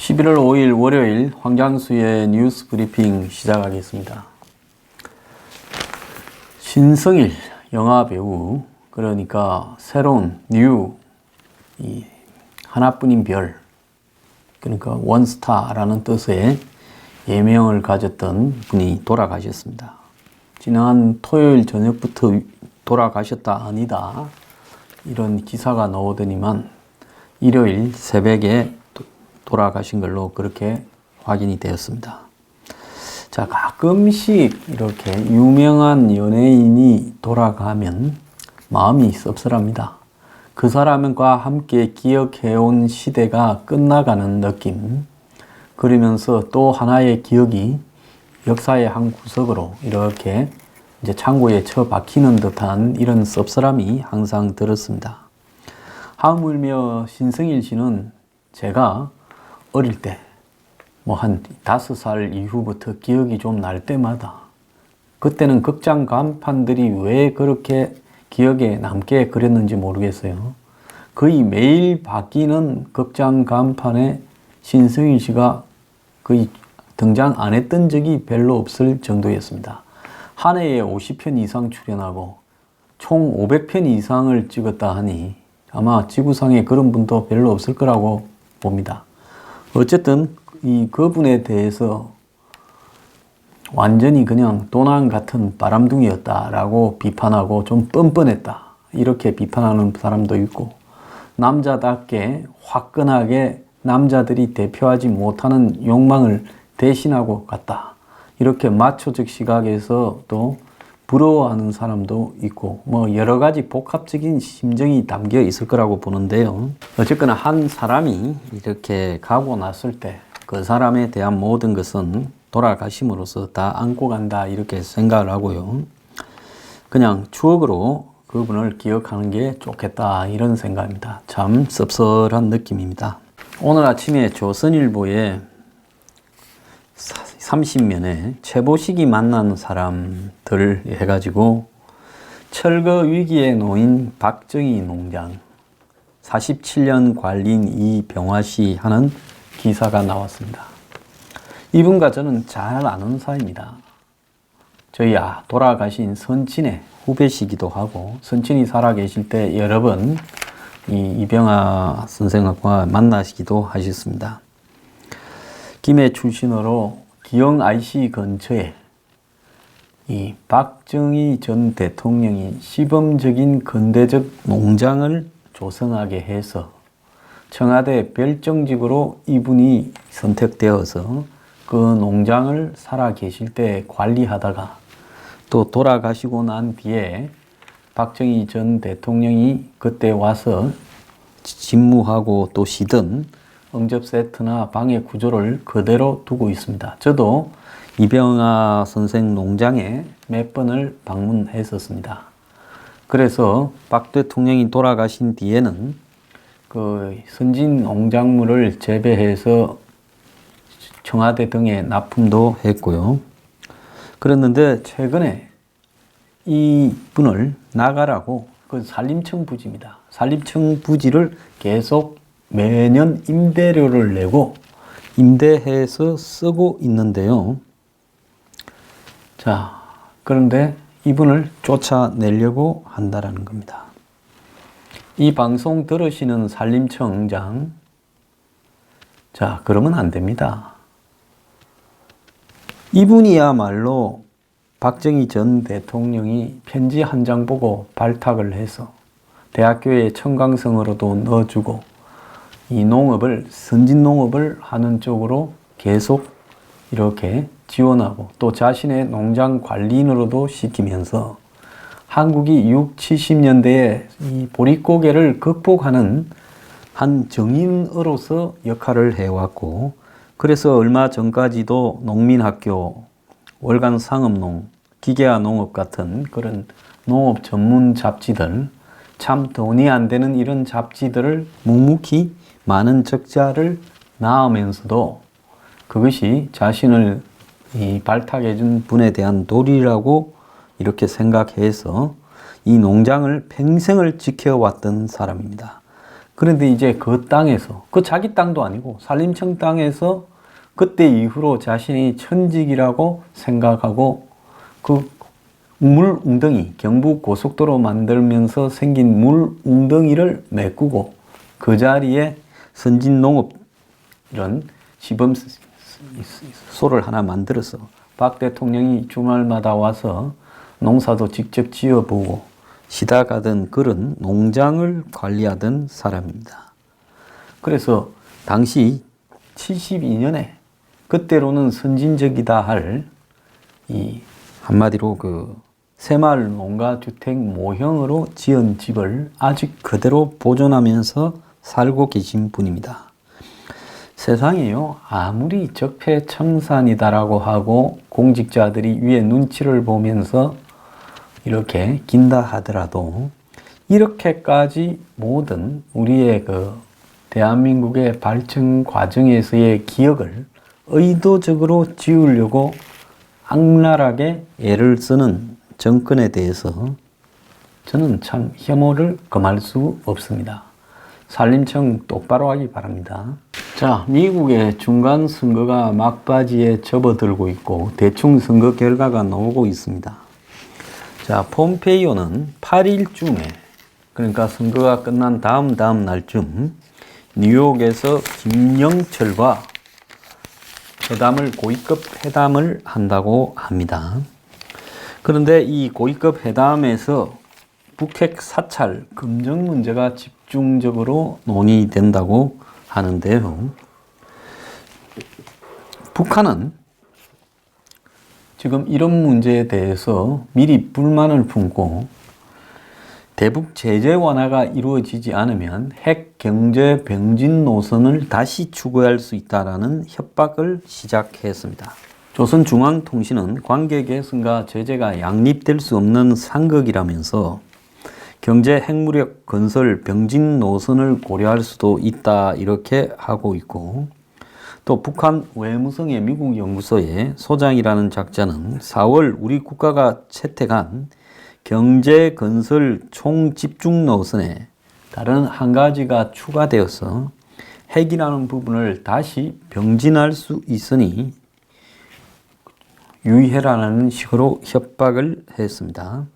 11월 5일 월요일 황장수의 뉴스 브리핑 시작하겠습니다. 신성일 영화배우, 그러니까 새로운 이 하나뿐인 별, 그러니까 원스타라는 뜻의 예명을 가졌던 분이 돌아가셨습니다. 지난 토요일 저녁부터 돌아가셨다 아니다 이런 기사가 나오더니만 일요일 새벽에 돌아가신 걸로 그렇게 확인이 되었습니다. 자, 가끔씩 이렇게 유명한 연예인이 돌아가면 마음이 씁쓸합니다. 그 사람과 함께 기억해온 시대가 끝나가는 느낌, 그러면서 또 하나의 기억이 역사의 한 구석으로 이렇게 이제 창고에 처박히는 듯한 이런 씁쓸함이 항상 들었습니다. 하물며 신성일 씨는 제가 어릴 때 한 5살 이후부터 기억이 좀 날 때마다, 그때는 극장 간판들이 왜 그렇게 기억에 남게 그랬는지 모르겠어요. 거의 매일 바뀌는 극장 간판에 신성일 씨가 거의 등장 안 했던 적이 별로 없을 정도였습니다. 한 해에 50편 이상 출연하고 총 500편 이상을 찍었다 하니 아마 지구상에 그런 분도 별로 없을 거라고 봅니다. 어쨌든 그분에 대해서 완전히 그냥 도난 같은 바람둥이였다라고 비판하고 좀 뻔뻔했다 이렇게 비판하는 사람도 있고, 남자답게 화끈하게 남자들이 대표하지 못하는 욕망을 대신하고 갔다 이렇게 마초적 시각에서 또 부러워하는 사람도 있고, 여러 가지 복합적인 심정이 담겨 있을 거라고 보는데요. 어쨌거나 한 사람이 이렇게 가고 났을 때 그 사람에 대한 모든 것은 돌아가심으로써 다 안고 간다 이렇게 생각을 하고요. 그냥 추억으로 그분을 기억하는 게 좋겠다 이런 생각입니다. 참 씁쓸한 느낌입니다. 오늘 아침에 조선일보에 30면에 최보식이 만난 사람들 해가지고 철거 위기에 놓인 박정희 농장 47년 관리인 이병화 씨 하는 기사가 나왔습니다. 이분과 저는 잘 아는 사이입니다. 저희 돌아가신 선친의 후배시기도 하고, 선친이 살아계실 때 여러 번 이병화 선생과 만나시기도 하셨습니다. 김해 출신으로 기영 IC 근처에 이 박정희 전 대통령이 시범적인 근대적 농장을 조성하게 해서 청와대 별정직으로 이분이 선택되어서 그 농장을 살아 계실 때 관리하다가 또 돌아가시고 난 뒤에 박정희 전 대통령이 그때 와서 집무하고 또 쉬던 응접 세트나 방해 구조를 그대로 두고 있습니다. 저도 이병화 선생 농장에 몇 번을 방문했었습니다. 그래서 박 대통령이 돌아가신 뒤에는 그 선진 농작물을 재배해서 청와대 등에 납품도 했고요. 그랬는데 최근에 이 분을 나가라고 그 산림청 부지입니다. 산림청 부지를 계속 매년 임대료를 내고 임대해서 쓰고 있는데요. 자, 그런데 이분을 쫓아내려고 한다라는 겁니다. 이 방송 들으시는 산림청장, 자, 그러면 안 됩니다. 이분이야말로 박정희 전 대통령이 편지 한 장 보고 발탁을 해서 대학교에 청강성으로도 넣어주고 이 농업을, 선진 농업을 하는 쪽으로 계속 이렇게 지원하고 또 자신의 농장 관리인으로도 시키면서 한국이 60, 70년대에 이 보릿고개를 극복하는 한 정인으로서 역할을 해왔고, 그래서 얼마 전까지도 농민학교, 월간 상업농, 기계화 농업 같은 그런 농업 전문 잡지들, 참 돈이 안 되는 이런 잡지들을 묵묵히 많은 적자를 낳으면서도 그것이 자신을 발탁해준 분에 대한 도리라고 이렇게 생각해서 이 농장을 평생을 지켜왔던 사람입니다. 그런데 이제 그 땅에서, 그 자기 땅도 아니고 산림청 땅에서 그때 이후로 자신이 천직이라고 생각하고 그 물 웅덩이, 경부 고속도로 만들면서 생긴 물 웅덩이를 메꾸고 그 자리에 선진농업 이런 시범소를 하나 만들어서 박 대통령이 주말마다 와서 농사도 직접 지어보고 시다가던 그런 농장을 관리하던 사람입니다. 그래서 당시 72년에 그때로는 선진적이다 할 이 한마디로 그 새마을 농가주택 모형으로 지은 집을 아직 그대로 보존하면서 살고 계신 분입니다. 세상에요, 아무리 적폐청산이다라고 하고 공직자들이 위에 눈치를 보면서 이렇게 긴다 하더라도 이렇게까지 모든 우리의 그 대한민국의 발전 과정에서의 기억을 의도적으로 지우려고 악랄하게 애를 쓰는 정권에 대해서 저는 참 혐오를 금할 수 없습니다. 산림청 똑바로 하기 바랍니다. 자, 미국의 중간 선거가 막바지에 접어들고 있고 대충 선거 결과가 나오고 있습니다. 자, 폼페이오는 8일쯤에, 그러니까 선거가 끝난 다음 날쯤 뉴욕에서 김영철과 고위급 회담을 한다고 합니다. 그런데 이 고위급 회담에서 북핵 사찰, 금정 문제가 집중적으로 논의된다고 하는데요. 북한은 지금 이런 문제에 대해서 미리 불만을 품고 대북 제재 완화가 이루어지지 않으면 핵 경제 병진 노선을 다시 추구할 수 있다라는 협박을 시작했습니다. 조선중앙통신은 관계 개선과 제재가 양립될 수 없는 상극이라면서 경제 핵무력 건설 병진 노선을 고려할 수도 있다 이렇게 하고 있고, 또 북한 외무성의 미국 연구소의 소장이라는 작자는 4월 우리 국가가 채택한 경제 건설 총집중 노선에 다른 한 가지가 추가되어서 핵이라는 부분을 다시 병진할 수 있으니 유의해라는 식으로 협박을 했습니다.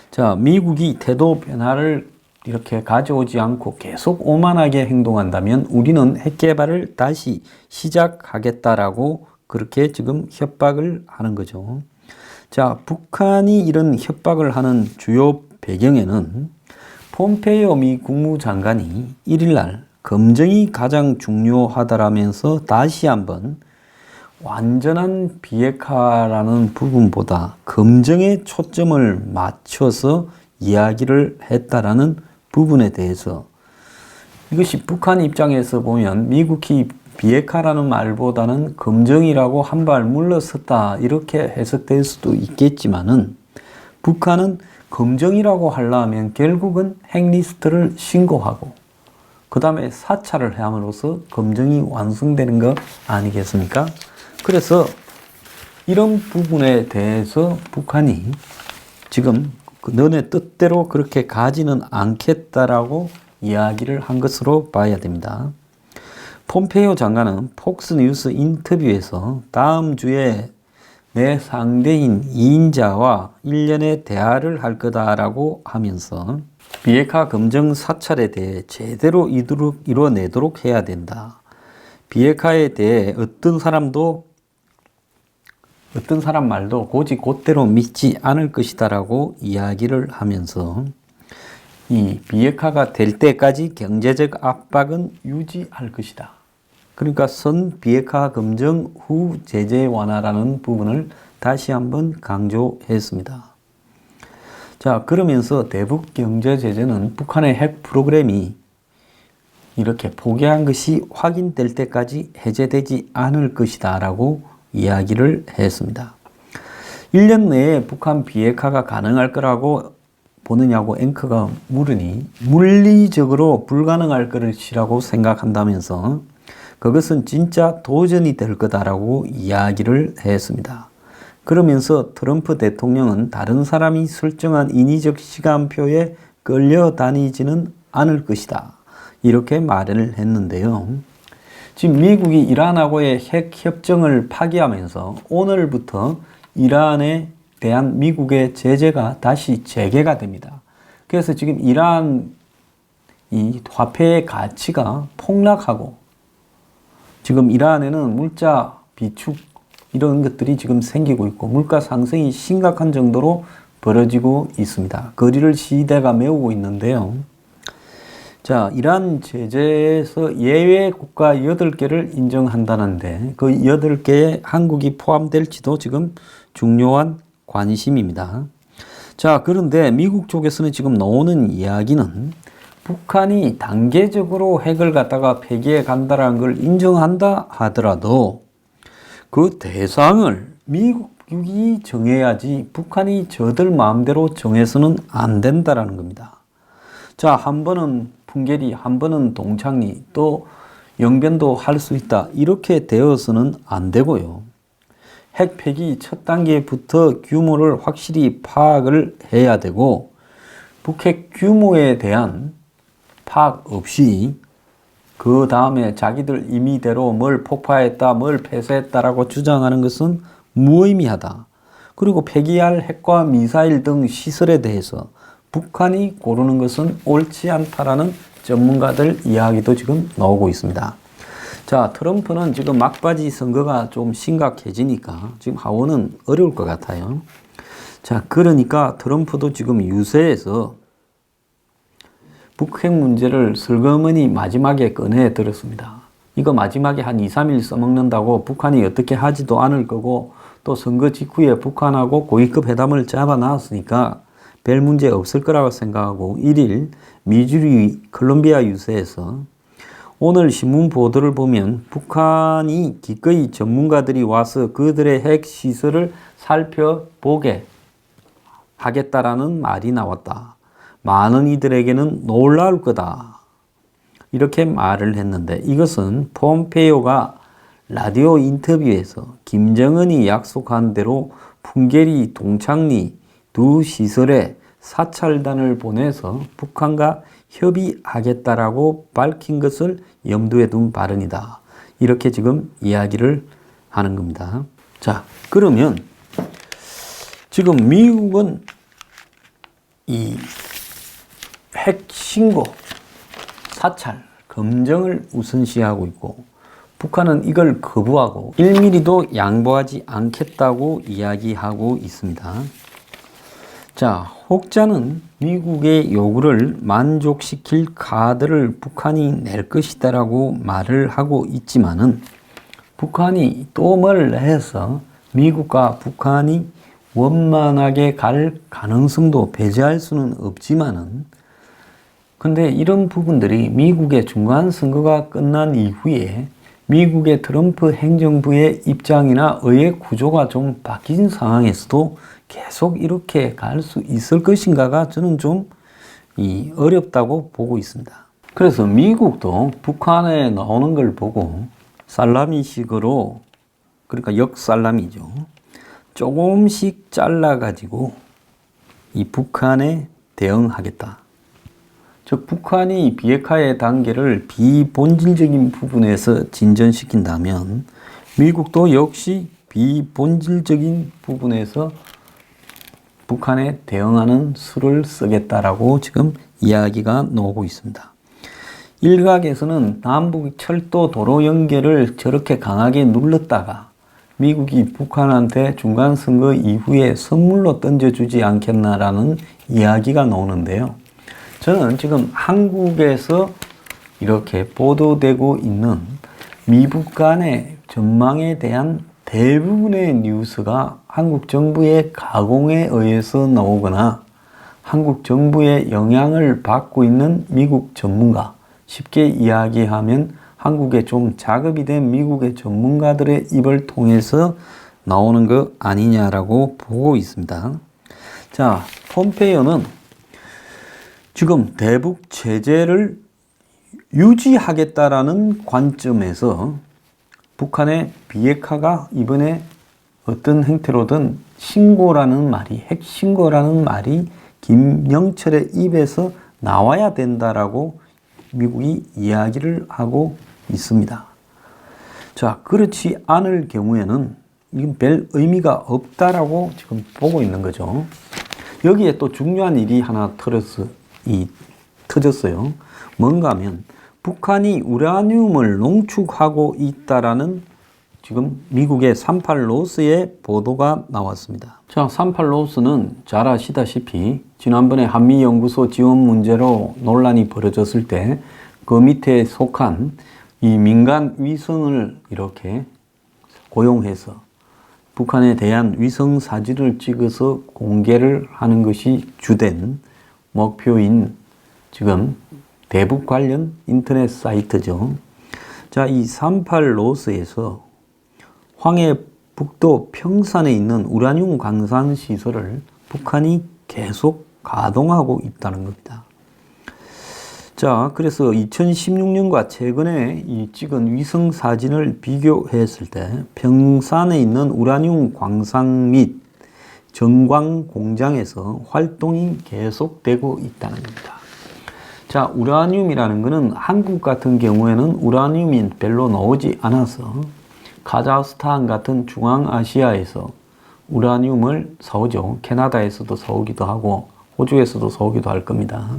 자, 미국이 태도 변화를 이렇게 가져오지 않고 계속 오만하게 행동한다면 우리는 핵 개발을 다시 시작하겠다라고 그렇게 지금 협박을 하는 거죠. 자, 북한이 이런 협박을 하는 주요 배경에는 폼페이오 미 국무장관이 1일날 검증이 가장 중요하다라면서 다시 한번 완전한 비핵화라는 부분보다 검증에 초점을 맞춰서 이야기를 했다라는 부분에 대해서, 이것이 북한 입장에서 보면 미국이 비핵화라는 말보다는 검증이라고 한 발 물러섰다 이렇게 해석될 수도 있겠지만은, 북한은 검증이라고 하려면 결국은 핵리스트를 신고하고 그 다음에 사찰을 함으로써 검증이 완성되는 거 아니겠습니까? 그래서 이런 부분에 대해서 북한이 지금 너네 뜻대로 그렇게 가지는 않겠다라고 이야기를 한 것으로 봐야 됩니다. 폼페이오 장관은 폭스뉴스 인터뷰에서 다음 주에 내 상대인 2인자와 1년의 대화를 할 거다라고 하면서 비핵화 검증 사찰에 대해 제대로 이뤄내도록 해야 된다. 비핵화에 대해 어떤 사람 말도 고지 곧대로 믿지 않을 것이다라고 이야기를 하면서 이 비핵화가 될 때까지 경제적 압박은 유지할 것이다. 그러니까 선 비핵화 검증 후 제재 완화라는 부분을 다시 한번 강조했습니다. 자, 그러면서 대북 경제 제재는 북한의 핵 프로그램이 이렇게 포기한 것이 확인될 때까지 해제되지 않을 것이다 라고 이야기를 했습니다. 1년 내에 북한 비핵화가 가능할 거라고 보느냐고 앵커가 물으니 물리적으로 불가능할 것이라고 생각한다면서 그것은 진짜 도전이 될 거다라고 이야기를 했습니다. 그러면서 트럼프 대통령은 다른 사람이 설정한 인위적 시간표에 끌려다니지는 않을 것이다. 이렇게 말을 했는데요. 지금 미국이 이란하고의 핵 협정을 파기하면서 오늘부터 이란에 대한 미국의 제재가 다시 재개가 됩니다. 그래서 지금 이란 이 화폐의 가치가 폭락하고 지금 이란에는 물자 비축 이런 것들이 지금 생기고 있고 물가 상승이 심각한 정도로 벌어지고 있습니다. 거리를 시대가 메우고 있는데요. 자, 이란 제재에서 예외 국가 8개를 인정한다는데 그 8개에 한국이 포함될지도 지금 중요한 관심입니다. 자, 그런데 미국 쪽에서는 지금 나오는 이야기는 북한이 단계적으로 핵을 갖다가 폐기해 간다는 걸 인정한다 하더라도 그 대상을 미국이 정해야지 북한이 저들 마음대로 정해서는 안 된다라는 겁니다. 자, 한 번은 풍계리, 한 번은 동창리, 또 영변도 할 수 있다. 이렇게 되어서는 안 되고요. 핵 폐기 첫 단계부터 규모를 확실히 파악을 해야 되고 북핵 규모에 대한 파악 없이 그 다음에 자기들 임의대로 뭘 폭파했다, 뭘 폐쇄했다라고 주장하는 것은 무의미하다. 그리고 폐기할 핵과 미사일 등 시설에 대해서 북한이 고르는 것은 옳지 않다라는 전문가들 이야기도 지금 나오고 있습니다. 자, 트럼프는 지금 막바지 선거가 좀 심각해지니까 지금 하원은 어려울 것 같아요. 자, 그러니까 트럼프도 지금 유세에서 북핵 문제를 슬그머니 마지막에 꺼내 들었습니다. 이거 마지막에 한 2, 3일 써먹는다고 북한이 어떻게 하지도 않을 거고 또 선거 직후에 북한하고 고위급 회담을 잡아놨으니까 별 문제 없을 거라고 생각하고 1일 미주리 콜롬비아 유세에서 오늘 신문 보도를 보면 북한이 기꺼이 전문가들이 와서 그들의 핵 시설을 살펴보게 하겠다라는 말이 나왔다. 많은 이들에게는 놀라울 거다. 이렇게 말을 했는데 이것은 폼페이오가 라디오 인터뷰에서 김정은이 약속한 대로 풍계리, 동창리 두 시설에 사찰단을 보내서 북한과 협의하겠다라고 밝힌 것을 염두에 둔 발언이다. 이렇게 지금 이야기를 하는 겁니다. 자, 그러면 지금 미국은 이 핵 신고, 사찰, 검증을 우선시하고 있고 북한은 이걸 거부하고 1mm도 양보하지 않겠다고 이야기하고 있습니다. 자, 혹자는 미국의 요구를 만족시킬 카드를 북한이 낼 것이다라고 말을 하고 있지만은 북한이 또 뭘 해서 미국과 북한이 원만하게 갈 가능성도 배제할 수는 없지만은 근데 이런 부분들이 미국의 중간 선거가 끝난 이후에 미국의 트럼프 행정부의 입장이나 의회 구조가 좀 바뀐 상황에서도 계속 이렇게 갈 수 있을 것인가가 저는 좀 어렵다고 보고 있습니다. 그래서 미국도 북한에 나오는 걸 보고 살라미식으로, 그러니까 역살라미죠, 조금씩 잘라가지고 이 북한에 대응하겠다. 즉 북한이 비핵화의 단계를 비본질적인 부분에서 진전시킨다면 미국도 역시 비본질적인 부분에서 북한에 대응하는 수를 쓰겠다라고 지금 이야기가 나오고 있습니다. 일각에서는 남북 철도 도로 연결을 저렇게 강하게 눌렀다가 미국이 북한한테 중간선거 이후에 선물로 던져주지 않겠나라는 이야기가 나오는데요. 저는 지금 한국에서 이렇게 보도되고 있는 미북 간의 전망에 대한 대부분의 뉴스가 한국 정부의 가공에 의해서 나오거나 한국 정부의 영향을 받고 있는 미국 전문가, 쉽게 이야기하면 한국에 좀 자급이 된 미국의 전문가들의 입을 통해서 나오는 거 아니냐라고 보고 있습니다. 자, 폼페이오는 지금 대북 제재를 유지하겠다라는 관점에서 북한의 비핵화가 이번에 어떤 형태로든 신고라는 말이, 핵 신고라는 말이 김영철의 입에서 나와야 된다라고 미국이 이야기를 하고 있습니다. 자, 그렇지 않을 경우에는 이건 별 의미가 없다라고 지금 보고 있는 거죠. 여기에 또 중요한 일이 하나 터졌어요. 뭔가 하면 북한이 우라늄을 농축하고 있다라는 지금 미국의 38노스의 보도가 나왔습니다. 자, 38노스는 잘 아시다시피 지난번에 한미연구소 지원 문제로 논란이 벌어졌을 때 그 밑에 속한 이 민간 위성을 이렇게 고용해서 북한에 대한 위성 사진을 찍어서 공개를 하는 것이 주된 목표인 지금 대북 관련 인터넷 사이트죠. 자, 이 38노스에서 황해북도 평산에 있는 우라늄 광산 시설을 북한이 계속 가동하고 있다는 겁니다. 자, 그래서 2016년과 최근에 이 찍은 위성 사진을 비교했을 때 평산에 있는 우라늄 광산 및 정광 공장에서 활동이 계속되고 있다는 겁니다. 자, 우라늄이라는 것은 한국 같은 경우에는 우라늄이 별로 나오지 않아서 카자흐스탄 같은 중앙아시아에서 우라늄을 사오죠. 캐나다에서도 사오기도 하고 호주에서도 사오기도 할 겁니다.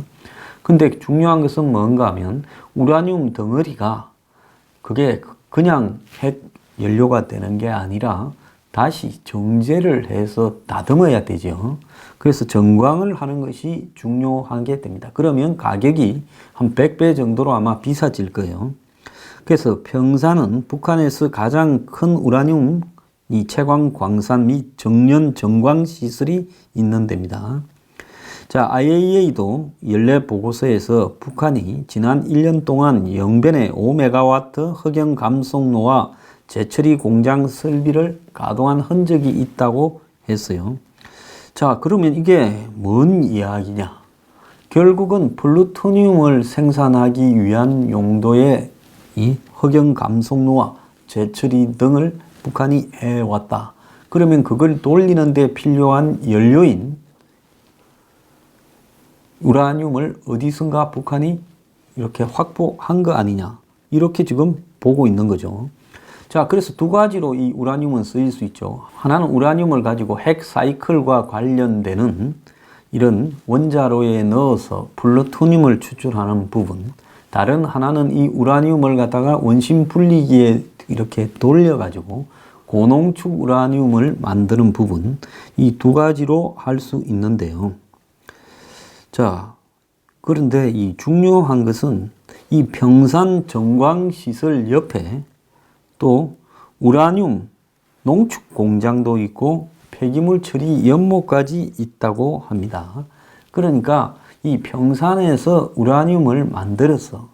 근데 중요한 것은 뭔가 하면 우라늄 덩어리가 그게 그냥 핵 연료가 되는 게 아니라 다시 정제를 해서 다듬어야 되죠. 그래서 정광을 하는 것이 중요하게 됩니다. 그러면 가격이 한 100배 정도로 아마 비싸질 거예요. 그래서 평산은 북한에서 가장 큰 우라늄 이 채광 광산 및 정년 정광 시설이 있는 데입니다. 자, IAEA도 연례 보고서에서 북한이 지난 1년 동안 영변에 5메가와트 흑연 감속로와 재처리 공장 설비를 가동한 흔적이 있다고 했어요. 자, 그러면 이게 뭔 이야기냐? 결국은 플루토늄을 생산하기 위한 용도의 이 흑연 감속로와 재처리 등을 북한이 해왔다. 그러면 그걸 돌리는 데 필요한 연료인 우라늄을 어디선가 북한이 이렇게 확보한 거 아니냐. 이렇게 지금 보고 있는 거죠. 자, 그래서 두 가지로 이 우라늄은 쓰일 수 있죠. 하나는 우라늄을 가지고 핵 사이클과 관련되는 이런 원자로에 넣어서 플루토늄을 추출하는 부분. 다른 하나는 이 우라늄을 갖다가 원심 분리기에 이렇게 돌려가지고 고농축 우라늄을 만드는 부분. 이 두 가지로 할 수 있는데요. 자, 그런데 이 중요한 것은 이 평산 정광시설 옆에 또 우라늄 농축 공장도 있고 폐기물 처리 연못까지 있다고 합니다. 그러니까 이 평산에서 우라늄을 만들어서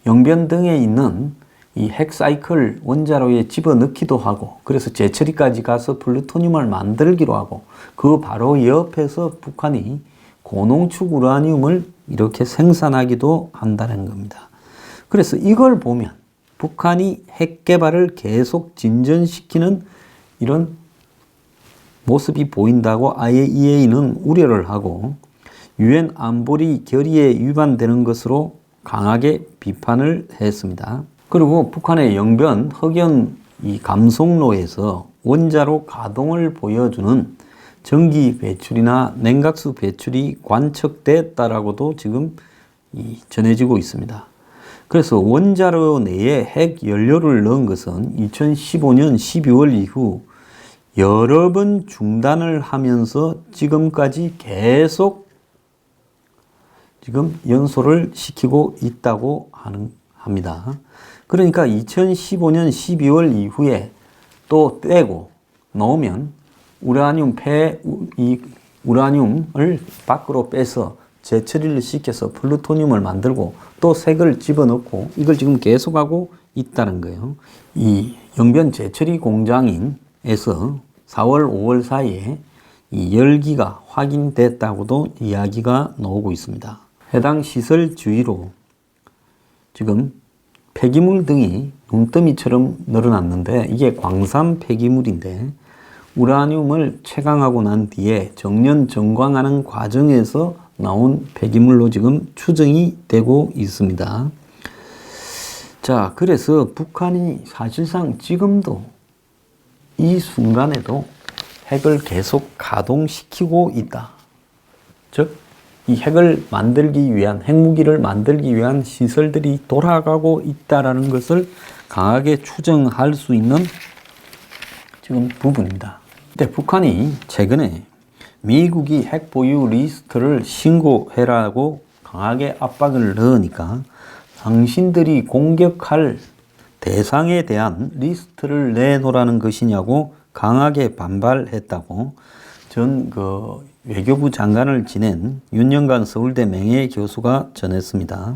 영변 등에 있는 이 핵사이클 원자로에 집어넣기도 하고 그래서 재처리까지 가서 플루토늄을 만들기로 하고 그 바로 옆에서 북한이 고농축 우라늄을 이렇게 생산하기도 한다는 겁니다. 그래서 이걸 보면 북한이 핵 개발을 계속 진전시키는 이런 모습이 보인다고 IAEA는 우려를 하고 유엔 안보리 결의에 위반되는 것으로 강하게 비판을 했습니다. 그리고 북한의 영변 흑연 이 감속로에서 원자로 가동을 보여주는 전기 배출이나 냉각수 배출이 관측됐다라고도 지금 전해지고 있습니다. 그래서 원자로 내에 핵 연료를 넣은 것은 2015년 12월 이후 여러 번 중단을 하면서 지금까지 계속 지금 연소를 시키고 있다고 합니다. 그러니까 2015년 12월 이후에 또 떼고 넣으면 우라늄을 밖으로 빼서 재처리를 시켜서 플루토늄을 만들고 또 색을 집어넣고 이걸 지금 계속하고 있다는 거예요. 이 영변 재처리 공장에서 4월, 5월 사이에 이 열기가 확인됐다고도 이야기가 나오고 있습니다. 해당 시설 주위로 지금 폐기물 등이 눈더미처럼 늘어났는데 이게 광산 폐기물인데 우라늄을 채광하고 난 뒤에 정년 정광하는 과정에서 나온 폐기물로 지금 추정이 되고 있습니다. 자, 그래서 북한이 사실상 지금도 이 순간에도 핵을 계속 가동시키고 있다. 즉, 이 핵을 만들기 위한, 핵무기를 만들기 위한 시설들이 돌아가고 있다라는 것을 강하게 추정할 수 있는 지금 부분입니다. 근데 북한이 최근에 미국이 핵 보유 리스트를 신고해라고 강하게 압박을 넣으니까 당신들이 공격할 대상에 대한 리스트를 내놓으라는 것이냐고 강하게 반발했다고 전 외교부 장관을 지낸 윤영관 서울대 명예교수가 전했습니다.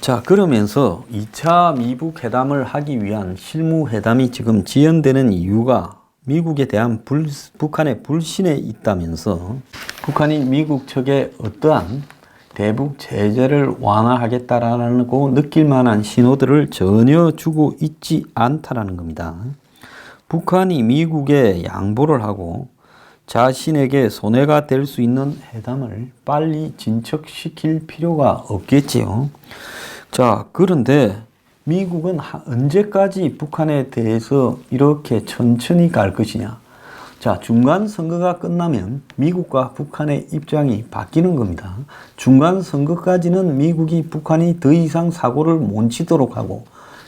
자, 그러면서 2차 미북 회담을 하기 위한 실무 회담이 지금 지연되는 이유가 미국에 대한 북한의 불신에 있다면서 북한이 미국 측에 어떠한 대북 제재를 완화하겠다라고 느낄 만한 신호들을 전혀 주고 있지 않다라는 겁니다. 북한이 미국에 양보를 하고 자신에게 손해가 될 수 있는 회담을 빨리 진척시킬 필요가 없겠지요. 자, 그런데 미국은 언제까지 북한에 대해서 이렇게 천천히 갈 것이냐. 자, 중간 선거가 끝나면 미국과 북한의 입장이 바뀌는 겁니다. 중간 선거까지는 미국이 북한이 더 이상 사고를 못 치도록 하고,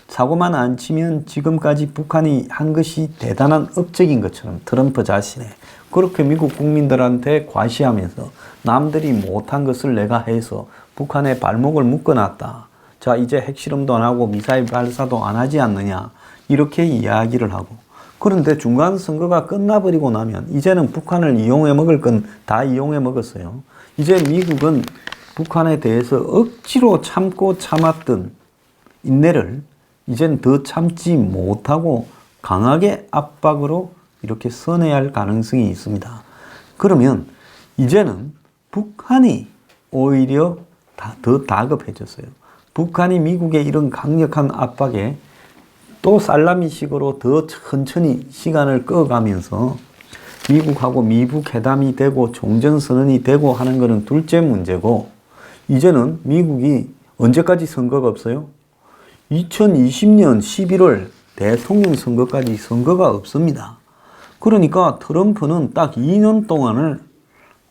사고만 안 치면 지금까지 북한이 한 것이 대단한 업적인 것처럼 트럼프 자신의 그렇게 미국 국민들한테 과시하면서 남들이 못한 것을 내가 해서 북한의 발목을 묶어놨다. 자, 이제 핵실험도 안 하고 미사일 발사도 안 하지 않느냐. 이렇게 이야기를 하고. 그런데 중간 선거가 끝나버리고 나면 이제는 북한을 이용해 먹을 건 다 이용해 먹었어요. 이제 미국은 북한에 대해서 억지로 참고 참았던 인내를 이젠 더 참지 못하고 강하게 압박으로 이렇게 선회할 할 가능성이 있습니다. 그러면 이제는 북한이 오히려 더 다급해졌어요. 북한이 미국의 이런 강력한 압박에 또 살라미식으로 더 천천히 시간을 끌어가면서 미국하고 미북 회담이 되고 종전선언이 되고 하는 것은 둘째 문제고, 이제는 미국이 언제까지 선거가 없어요? 2020년 11월 대통령 선거까지 선거가 없습니다. 그러니까 트럼프는 딱 2년 동안을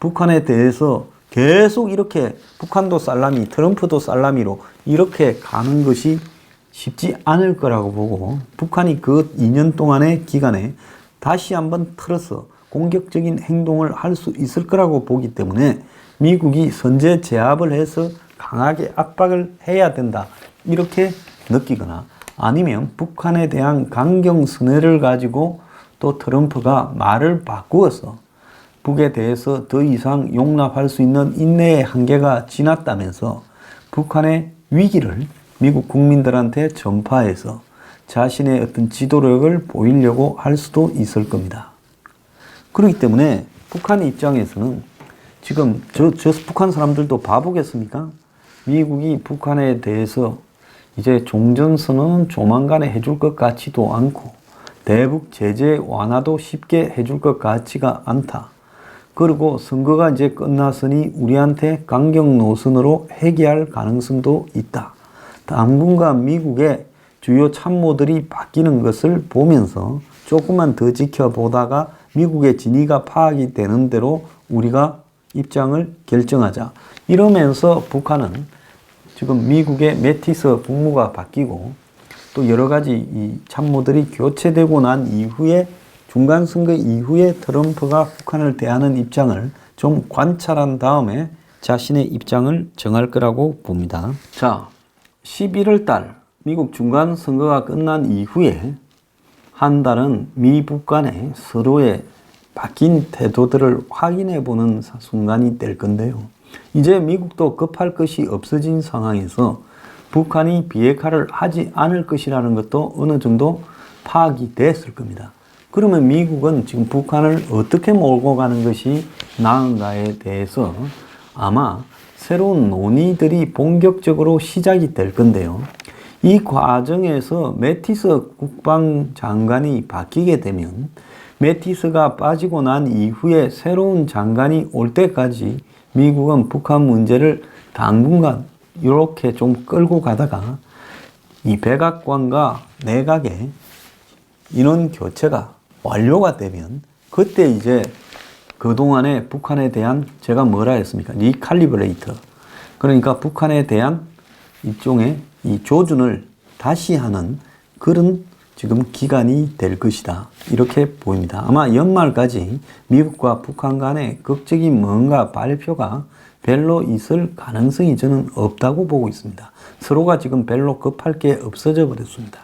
북한에 대해서 계속 이렇게 북한도 살라미, 트럼프도 살라미로 이렇게 가는 것이 쉽지 않을 거라고 보고, 북한이 그 2년 동안의 기간에 다시 한번 틀어서 공격적인 행동을 할 수 있을 거라고 보기 때문에 미국이 선제 제압을 해서 강하게 압박을 해야 된다. 이렇게 느끼거나, 아니면 북한에 대한 강경선회를 가지고 또 트럼프가 말을 바꾸어서 북에 대해서 더 이상 용납할 수 있는 인내의 한계가 지났다면서 북한의 위기를 미국 국민들한테 전파해서 자신의 어떤 지도력을 보이려고 할 수도 있을 겁니다. 그렇기 때문에 북한 입장에서는 지금 저 북한 사람들도 바보겠습니까? 미국이 북한에 대해서 이제 종전선언은 조만간에 해줄 것 같지도 않고 대북 제재 완화도 쉽게 해줄 것 같지가 않다. 그리고 선거가 이제 끝났으니 우리한테 강경 노선으로 회귀할 가능성도 있다. 당분간 미국의 주요 참모들이 바뀌는 것을 보면서 조금만 더 지켜보다가 미국의 진위가 파악이 되는 대로 우리가 입장을 결정하자. 이러면서 북한은 지금 미국의 매티스 국무가 바뀌고 또 여러 가지 이 참모들이 교체되고 난 이후에 중간선거 이후에 트럼프가 북한을 대하는 입장을 좀 관찰한 다음에 자신의 입장을 정할 거라고 봅니다. 자, 11월 달 미국 중간선거가 끝난 이후에 한 달은 미북 간에 서로의 바뀐 태도들을 확인해 보는 순간이 될 건데요. 이제 미국도 급할 것이 없어진 상황에서 북한이 비핵화를 하지 않을 것이라는 것도 어느 정도 파악이 됐을 겁니다. 그러면 미국은 지금 북한을 어떻게 몰고 가는 것이 나은가에 대해서 아마 새로운 논의들이 본격적으로 시작이 될 건데요. 이 과정에서 매티스 국방장관이 바뀌게 되면 매티스가 빠지고 난 이후에 새로운 장관이 올 때까지 미국은 북한 문제를 당분간 이렇게 좀 끌고 가다가 이 백악관과 내각의 인원 교체가 완료가 되면 그때 이제 그동안에 북한에 대한 제가 뭐라 했습니까? 리칼리브레이터. 그러니까 북한에 대한 일종의 이 조준을 다시 하는 그런 지금 기간이 될 것이다. 이렇게 보입니다. 아마 연말까지 미국과 북한 간의 극적인 뭔가 발표가 별로 있을 가능성이 저는 없다고 보고 있습니다. 서로가 지금 별로 급할 게 없어져 버렸습니다.